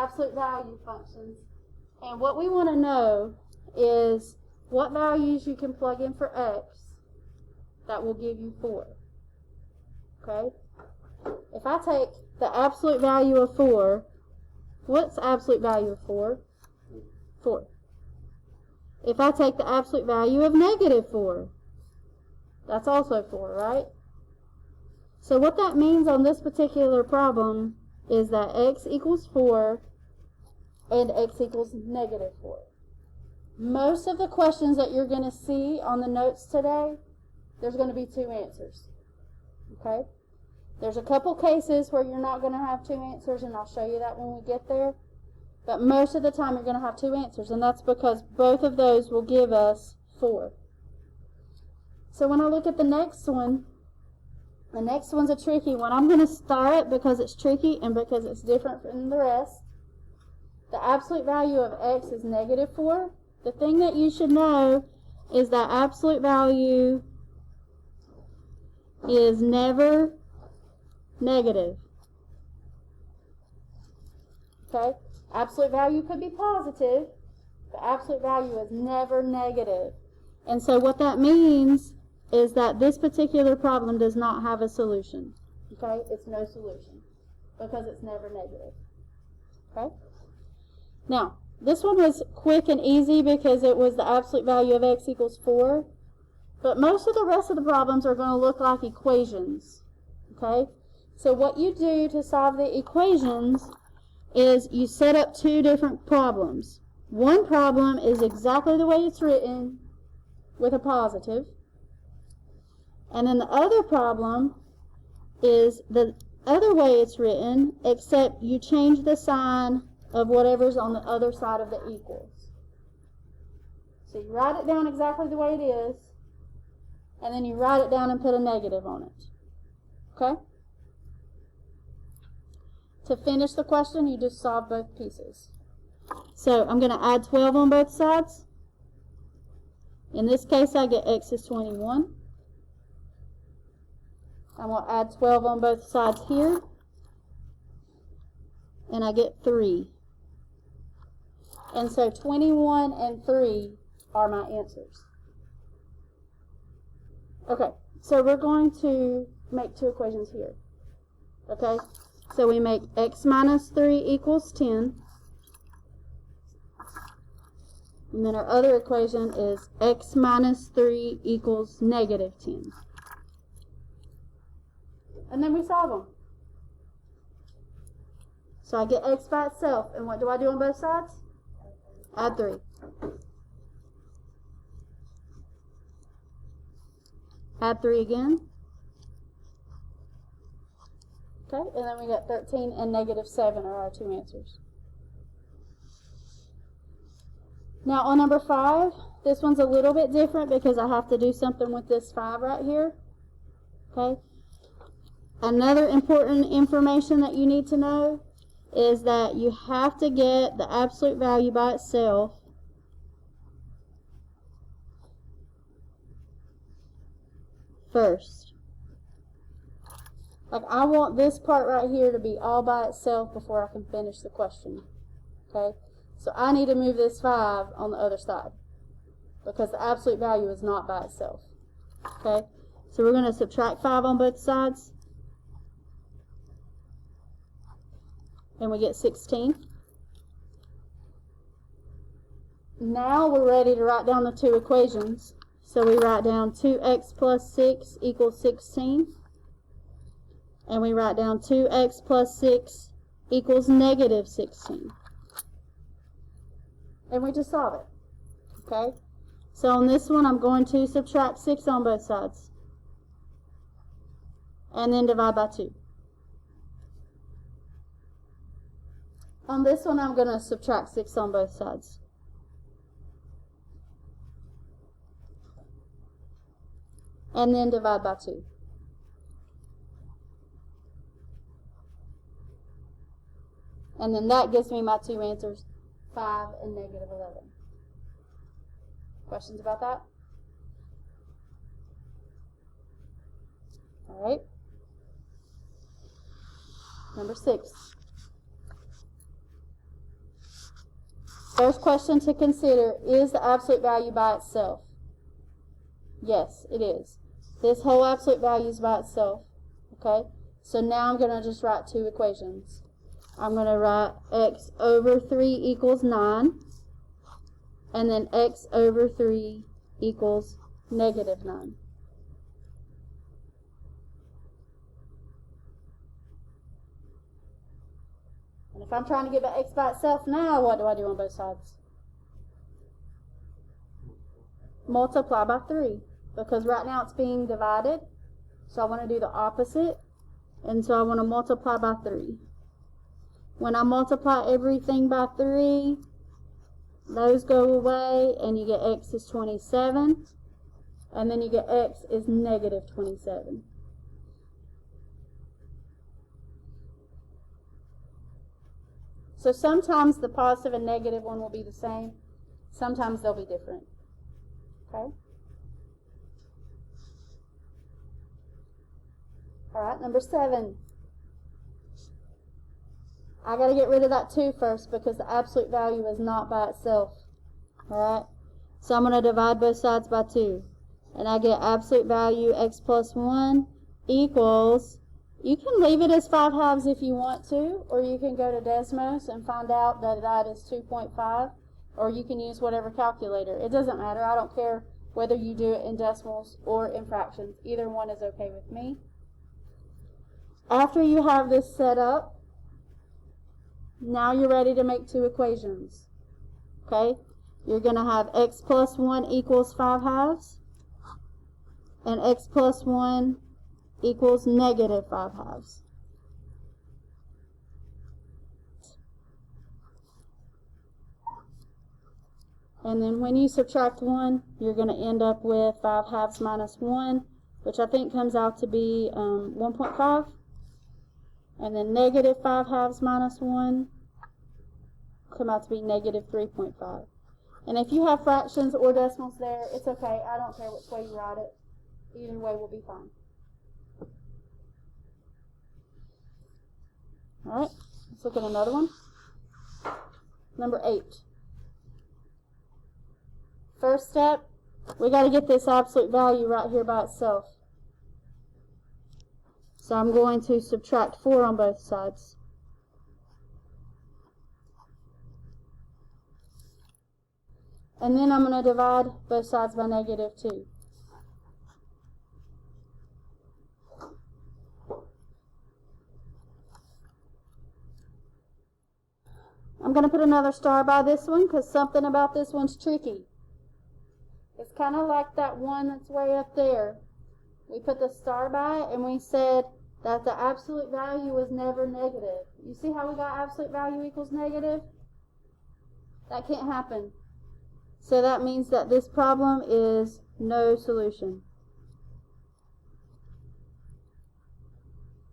absolute value functions. And what we want to know is what values you can plug in for x that will give you 4. Okay? If I take the absolute value of 4, what's the absolute value of 4? 4. If I take the absolute value of negative 4, that's also 4, right? So what that means on this particular problem is that x equals 4 and x equals negative 4. Most of the questions that you're going to see on the notes today, there's going to be 2 answers. Okay? There's a couple cases where you're not going to have 2 answers, and I'll show you that when we get there. But most of the time you're going to have 2 answers, and that's because both of those will give us 4. So when I look at the next one, the next one's a tricky one. I'm going to star it because it's tricky and because it's different from the rest. The absolute value of x is negative 4. The thing that you should know is that absolute value is never negative. Okay? Absolute value could be positive, but absolute value is never negative. And so what that means is that this particular problem does not have a solution. Okay? It's no solution because it's never negative. Okay? Now, this one was quick and easy because it was the absolute value of x equals 4. But most of the rest of the problems are going to look like equations. Okay? So what you do to solve the equations is you set up 2 different problems. One problem is exactly the way it's written with a positive. And then the other problem is the other way it's written, except you change the sign of whatever's on the other side of the equals. So you write it down exactly the way it is, and then you write it down and put a negative on it. Okay? To finish the question, you just solve both pieces. So I'm going to add 12 on both sides. In this case, I get x is 21. I'm going to add 12 on both sides here, and I get 3. And so 21 and 3 are my answers. Okay, so we're going to make 2 equations here. Okay, so we make x minus 3 equals 10. And then our other equation is x minus 3 equals negative 10. And then we solve them. So I get x by itself. And what do I do on both sides? Add 3. Add 3 again. Okay, and then we got 13 and negative 7 are our 2 answers. Now on number 5, this one's a little bit different because I have to do something with this 5 right here. Okay. Another important information that you need to know is that you have to get the absolute value by itself first. Like I want this part right here to be all by itself before I can finish the question. Okay? So I need to move this 5 on the other side because the absolute value is not by itself. Okay? So we're going to subtract 5 on both sides. And we get 16. Now we're ready to write down the 2 equations. So we write down 2x plus 6 equals 16. And we write down 2x plus 6 equals negative 16. And we just solve it. Okay? So on this one, I'm going to subtract 6 on both sides. And then divide by 2. On this one, I'm going to subtract 6 on both sides. And then divide by 2. And then that gives me my 2 answers, 5 and negative 11. Questions about that? All right. Number 6. First question to consider, is the absolute value by itself? Yes, it is. This whole absolute value is by itself. Okay? So now I'm going to just write two equations. I'm going to write x over 3 equals 9, and then x over 3 equals negative 9. And if I'm trying to get x by itself now, what do I do on both sides? Multiply by 3. Because right now it's being divided. So I want to do the opposite. And so I want to multiply by 3. When I multiply everything by 3, those go away, and you get x is 27. And then you get x is negative 27. So sometimes the positive and negative one will be the same. Sometimes they'll be different. Okay? Alright, number 7. I got to get rid of that 2 first because the absolute value is not by itself. Alright? So I'm going to divide both sides by 2. And I get absolute value x plus 1 equals, you can leave it as 5/2 if you want to, or you can go to Desmos and find out that that is 2.5, or you can use whatever calculator. It doesn't matter. I don't care whether you do it in decimals or in fractions. Either one is okay with me. After you have this set up, now you're ready to make two equations. Okay? You're going to have x plus 1 equals 5/2, and x plus 1 equals negative 5/2. And then when you subtract 1, you're going to end up with 5/2 minus 1, which I think comes out to be 1.5. And then negative 5/2 minus 1 come out to be negative 3.5. And if you have fractions or decimals there, it's okay. I don't care which way you write it. Either way will be fine. Alright, let's look at another one. Number 8. First step, we got to get this absolute value right here by itself. So I'm going to subtract 4 on both sides. And then I'm going to divide both sides by negative 2. I'm going to put another star by this one because something about this one's tricky. It's kind of like that one that's way up there. We put the star by it and we said that the absolute value was never negative. You see how we got absolute value equals negative? That can't happen. So that means that this problem is no solution.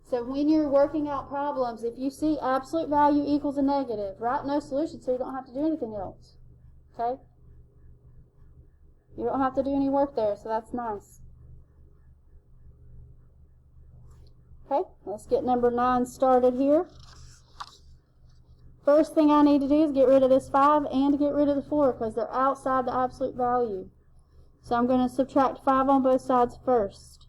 So when you're working out problems, if you see absolute value equals a negative, write no solution so you don't have to do anything else. Okay? You don't have to do any work there, so that's nice. Okay, let's get number 9 started here. First thing I need to do is get rid of this 5 and get rid of the 4 because they're outside the absolute value. So I'm going to subtract 5 on both sides first.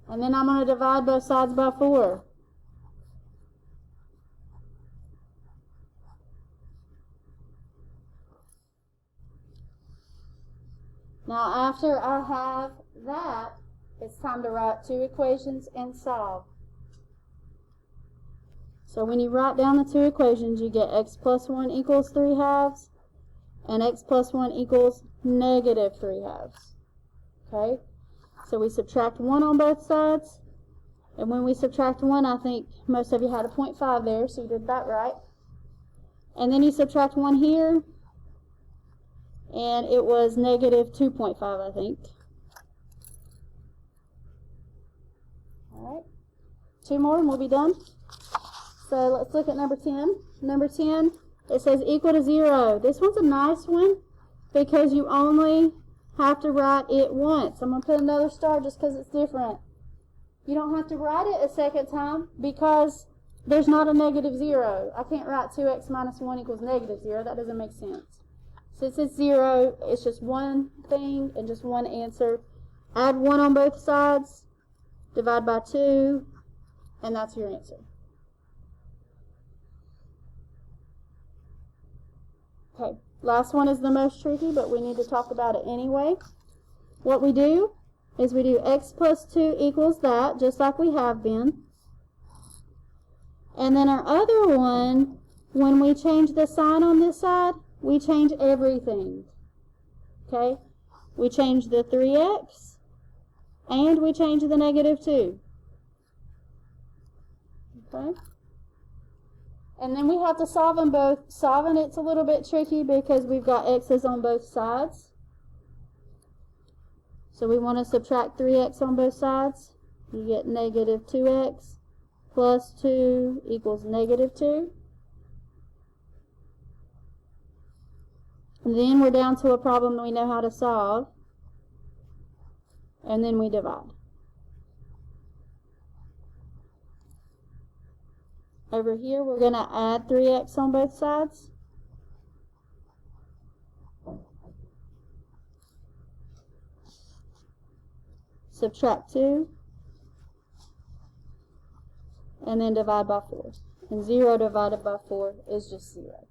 And then I'm going to divide both sides by 4. Now after I have that, it's time to write two equations and solve. So when you write down the two equations, you get x plus 1 equals 3/2 and x plus 1 equals negative 3/2. Okay? So we subtract 1 on both sides. And when we subtract 1, I think most of you had a 0.5 there, so you did that right. And then you subtract 1 here, and it was negative 2.5, I think. Alright, 2 more and we'll be done. So let's look at number 10. Number 10, it says equal to 0. This one's a nice one because you only have to write it once. I'm going to put another star just because it's different. You don't have to write it a second time because there's not a negative 0. I can't write 2x minus 1 equals negative 0. That doesn't make sense. Since it's 0, it's just one thing and just one answer. Add 1 on both sides, divide by 2, and that's your answer. Okay, last one is the most tricky, but we need to talk about it anyway. What we do is we do x plus 2 equals that, just like we have been. And then our other one, when we change the sign on this side, we change everything. Okay? We change the 3x, and we change the negative 2. Okay? And then we have to solve them both. Solving it's a little bit tricky because we've got x's on both sides. So we want to subtract 3x on both sides. You get negative 2x plus 2 equals negative 2. And then we're down to a problem we know how to solve. And then we divide. Over here, we're going to add 3x on both sides. Subtract 2. And then divide by 4. And 0 divided by 4 is just 0.